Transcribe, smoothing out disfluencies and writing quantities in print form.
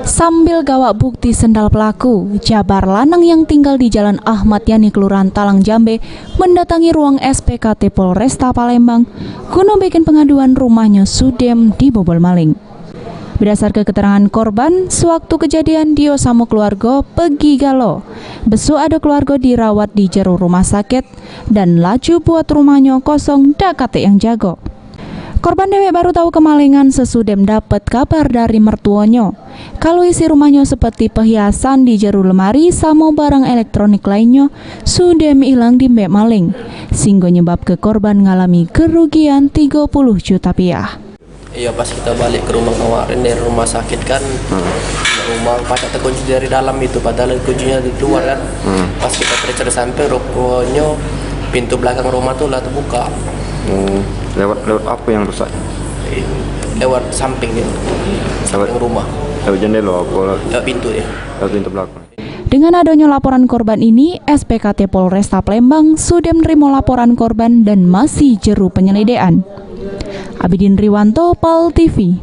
Sambil gawak bukti sendal pelaku, Jabar lanang yang tinggal di Jalan Ahmad Yani, Kelurahan Talang Jambe, mendatangi ruang SPKT Polresta Palembang guna bikin pengaduan rumahnya Sudem dibobol maling. Berdasarkan keterangan korban, sewaktu kejadian dia sama keluarga pergi galau. Besok ada keluarga dirawat di jero rumah sakit dan laju buat rumahnya kosong dak kate yang jago. Korban dewek baru tahu kemalingan sesudem dapat kabar dari mertuanya kalau isi rumahnya seperti perhiasan di jero lemari sama barang elektronik lainnya sudem hilang di mbek maling, sehingga nyebab ke korban ngalami kerugian 30 juta rupiah. Iya, pas kita balik ke rumah kemarin dari rumah sakit kan, rumah pacar terkunci dari dalam itu, padahal kuncinya di luar kan. Pas kita periksa sampai rokoknya pintu belakang rumah tuh lah terbuka. Lewat apa yang rusak? Lewat samping gitu, samping rumah. Lewat jendela apa? Lewat pintu ya. Lewat pintu belakang. Dengan adanya laporan korban ini, SPKT Polresta Palembang sudah menerima laporan korban dan masih jero penyelidikan. Abidin Riwanto, PAL TV.